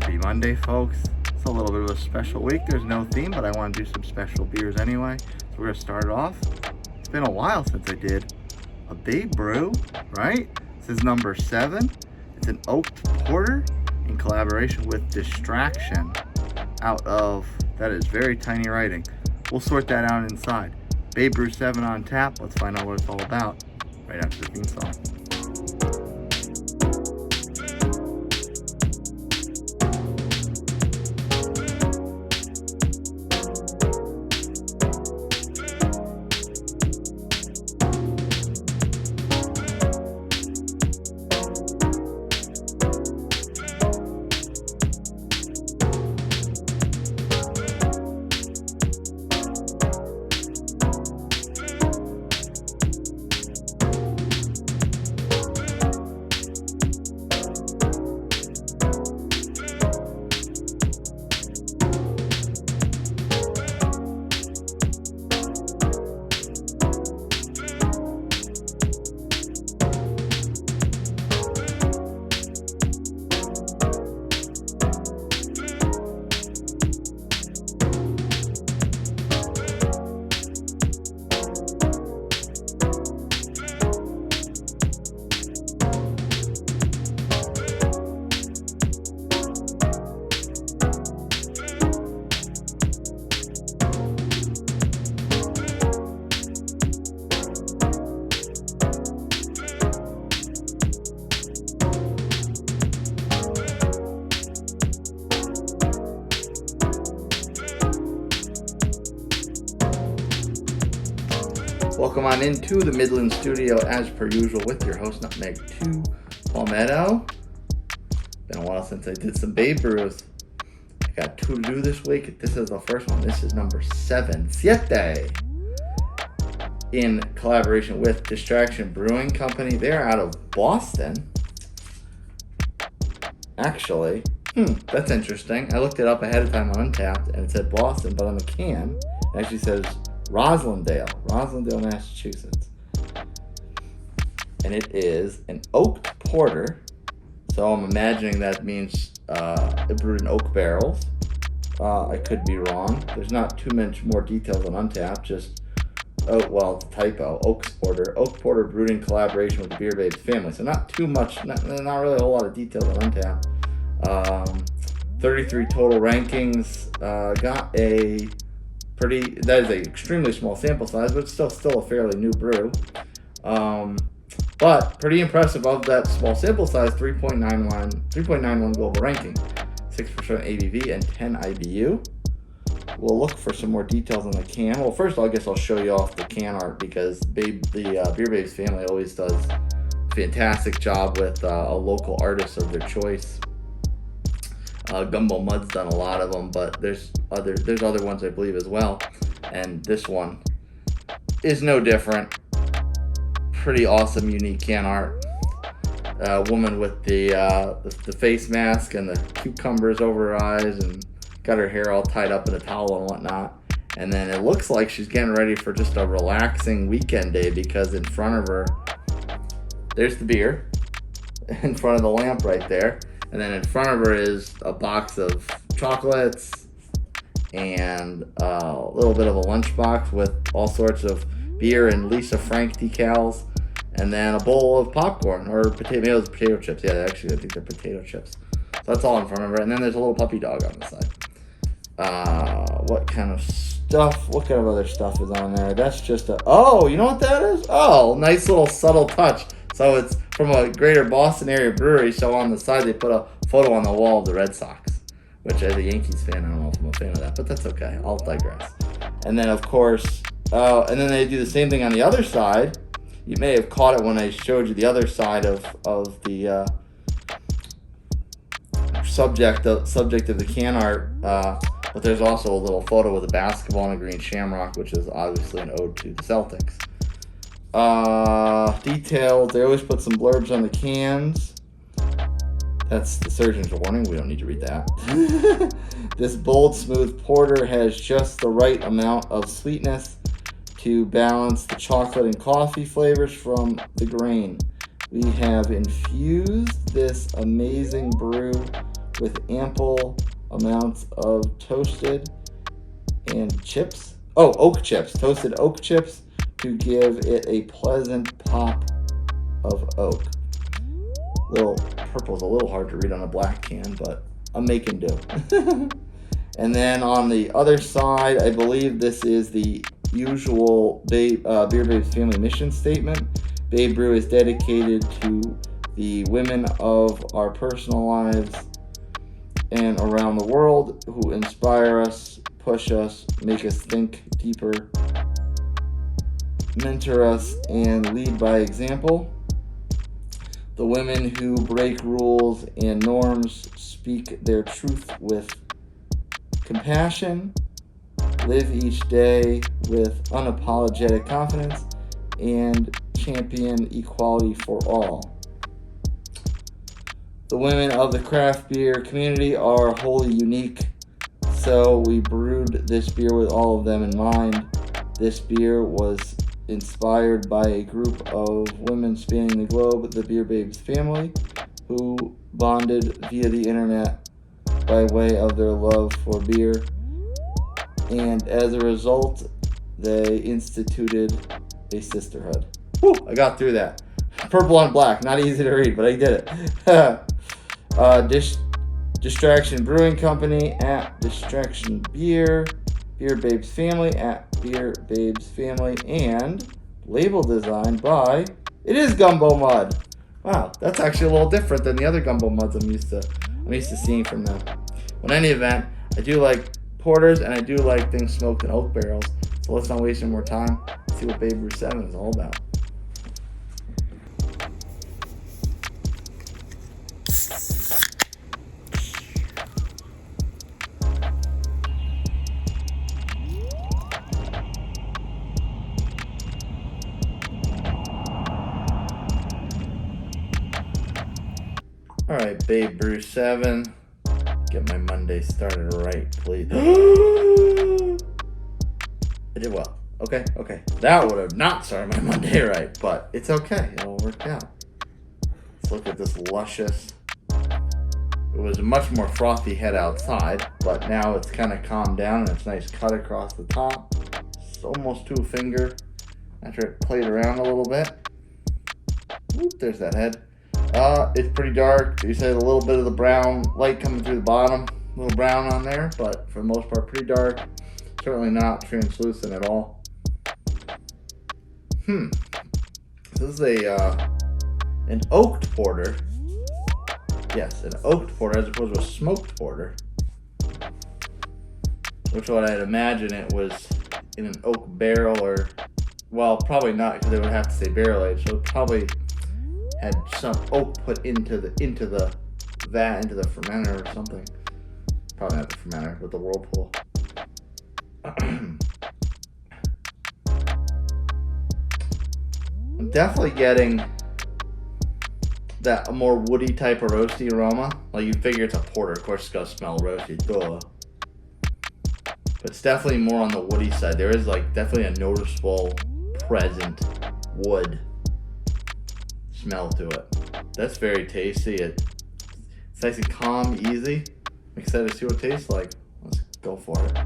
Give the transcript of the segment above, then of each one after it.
Happy Monday, folks. It's a little bit of a special week. There's no theme, but I want to do some special beers anyway. So we're going to start it off. It's been a while since I did a big brew, right? This is number 7. It's an oaked porter in collaboration with Distraction out of, that is very tiny writing. We'll sort that out inside. Babe Brew 7 on tap. Let's find out what it's all about right after the theme song. Welcome on into the Midland studio as per usual with your host, Nutmeg 2 Palmetto. Been a while since I did some Babe Brews. I got 2 to do this week. This is the first one. This is number 7. Siete. In collaboration with Distraction Brewing Company. They're out of Boston. Actually, that's interesting. I looked it up ahead of time on Untapped and it said Boston, but on the can it actually says Roslindale, Massachusetts. And it is an oaked porter. So I'm imagining that means it brewed in oak barrels. I could be wrong. There's not too much more details on Untapped, just, typo, oak porter brewed in collaboration with the Beer Babes family. So not too much, not really a whole lot of details on Untapped. 33 total rankings, got a that is an extremely small sample size, but it's still a fairly new brew. But pretty impressive of that small sample size, 3.91 global ranking, 6% ABV and 10 IBU. We'll look for some more details on the can. Well, first I guess I'll show you off the can art because the Beer Babes family always does a fantastic job with a local artist of their choice. Gumbo Mud's done a lot of them, but there's other ones I believe as well, and this one is no different. Pretty awesome, unique can art. Woman with the face mask and the cucumbers over her eyes, and got her hair all tied up in a towel and whatnot. And then it looks like she's getting ready for just a relaxing weekend day because in front of her, there's the beer in front of the lamp right there. And then in front of her is a box of chocolates and a little bit of a lunchbox with all sorts of beer and Lisa Frank decals, and then a bowl of popcorn or potato chips. Yeah, actually, I think they're potato chips. So that's all in front of her. And then there's a little puppy dog on the side. What kind of other stuff is on there? That's just you know what that is? Oh, nice little subtle touch. So it's from a greater Boston area brewery, so on the side they put a photo on the wall of the Red Sox, which as a Yankees fan, I don't know if I'm a fan of that, but that's okay. I'll digress. And then, of course, and then they do the same thing on the other side. You may have caught it when I showed you the other side of the subject of the can art, but there's also a little photo with a basketball and a green shamrock, which is obviously an ode to the Celtics. Detailed. They always put some blurbs on the cans. That's the surgeon's warning. We don't need to read that. This bold, smooth porter has just the right amount of sweetness to balance the chocolate and coffee flavors from the grain. We have infused this amazing brew with ample amounts of toasted and chips. Oh, oak chips. Toasted oak chips to give it a pleasant pop of oak. Little purple's a little hard to read on a black can, but I'm making do. And then on the other side, I believe this is the usual Beer Babes family mission statement. Babe Brew is dedicated to the women of our personal lives and around the world who inspire us, push us, make us think deeper, mentor us, and lead by example. The women who break rules and norms, speak their truth with compassion, live each day with unapologetic confidence, and champion equality for all. The women of the craft beer community are wholly unique, so we brewed this beer with all of them in mind. This beer was inspired by a group of women spanning the globe, the Beer Babes family, who bonded via the internet by way of their love for beer. And as a result, they instituted a sisterhood. Whew, I got through that. Purple on black, not easy to read, but I did it. Distraction Brewing Company at Distraction Beer, Beer Babes Family at Beer Babes Family, and label design by, it is Gumbo Mud. Wow, that's actually a little different than the other Gumbo Muds I'm used to seeing from them. But in any event, I do like porters and I do like things smoked in oak barrels. So let's not waste any more time. See what Babe Brew 7 is all about. Alright, Babe Brew 7. Get my Monday started right, please. I did well. Okay. That would have not started my Monday right, but it's okay. It'll work out. Let's look at this luscious. It was a much more frothy head outside, but now it's kind of calmed down and it's nice cut across the top. It's almost to a finger after it played around a little bit. Oop, there's that head. It's pretty dark. You said a little bit of the brown light coming through the bottom, a little brown on there, but for the most part pretty dark. Certainly not translucent at all. This is an oaked porter. Yes, an oaked porter as opposed to a smoked porter. Which what I'd imagine it was in an oak barrel, or, well, probably not because they would have to say barrel aged. So it probably had some oak put into the vat, into the fermenter or something. Probably not the fermenter, but the whirlpool. I'm definitely getting that more woody type of roasty aroma. Like you figure it's a porter, of course it's gonna smell roasty, duh. But it's definitely more on the woody side. There is like definitely a noticeable present wood smell to it. That's very tasty. It's nice and calm, easy. I'm excited to see what it tastes like. Let's go for it.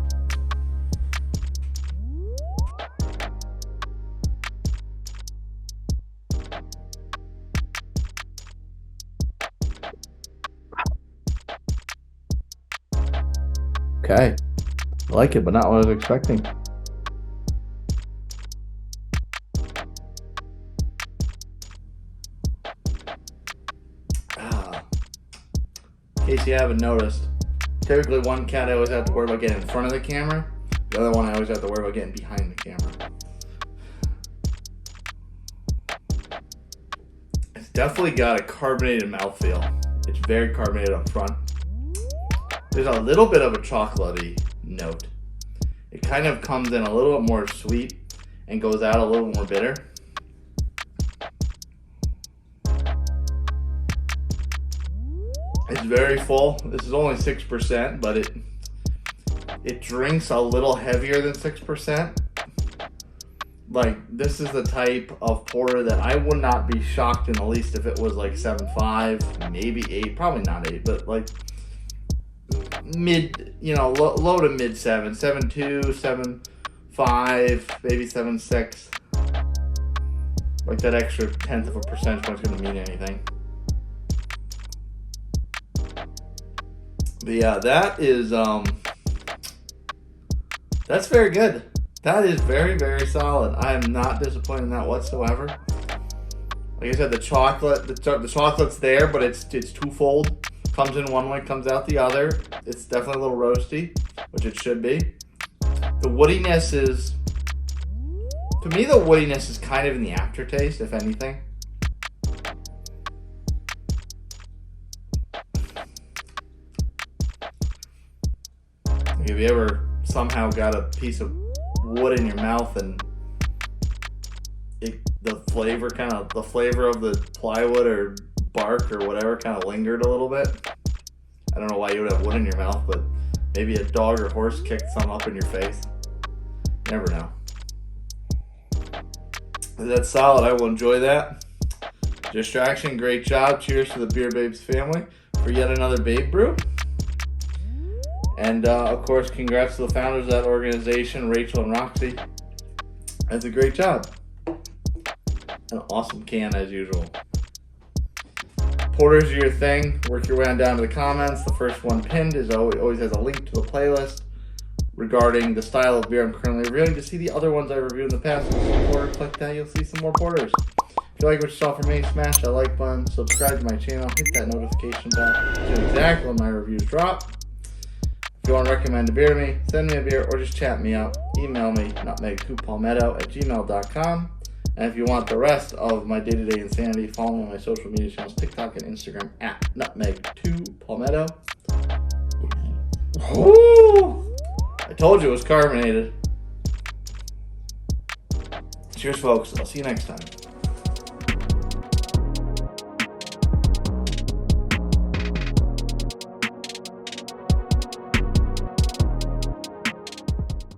Okay. I like it, but not what I was expecting. In case you haven't noticed, typically one cat I always have to worry about getting in front of the camera. The other one I always have to worry about getting behind the camera. It's definitely got a carbonated mouthfeel. It's very carbonated up front. There's a little bit of a chocolatey note. It kind of comes in a little bit more sweet and goes out a little more bitter. It's very full. This is only 6%, but it drinks a little heavier than 6%. Like, this is the type of porter that I would not be shocked in the least if it was like 7.5, maybe 8, probably not 8, but like mid, low to mid 7, 7.2, 7.5, maybe 7.6. Like that extra tenth of a percentage point is going to mean anything. But yeah, that's very good. That is very, very solid. I am not disappointed in that whatsoever. Like I said, the chocolate's there, but it's twofold. Comes in one way, comes out the other. It's definitely a little roasty, which it should be. The woodiness is, to me, the woodiness is kind of in the aftertaste, if anything. Like if you ever somehow got a piece of wood in your mouth and the flavor of the plywood or bark or whatever kind of lingered a little bit. I don't know why you would have wood in your mouth, but maybe a dog or horse kicked some up in your face. Never know. That's solid. I will enjoy that. Distraction, great job. Cheers to the Beer Babes family for yet another Babe Brew. And of course, congrats to the founders of that organization, Rachel and Roxy. That's a great job. An awesome can as usual. Porters are your thing. Work your way on down to the comments. The first one pinned always has a link to the playlist regarding the style of beer I'm currently reviewing. To see the other ones I reviewed in the past, click that. You'll see some more porters. If you like what you saw from me, smash that like button, subscribe to my channel, hit that notification bell to know exactly when my reviews drop. If you want to recommend a beer to me, send me a beer or just chat me up. Email me, nutmeg2palmetto@gmail.com. And if you want the rest of my day-to-day insanity, follow me on my social media channels, TikTok and Instagram @nutmeg2palmetto. Ooh, I told you it was carbonated. Cheers, folks. I'll see you next time.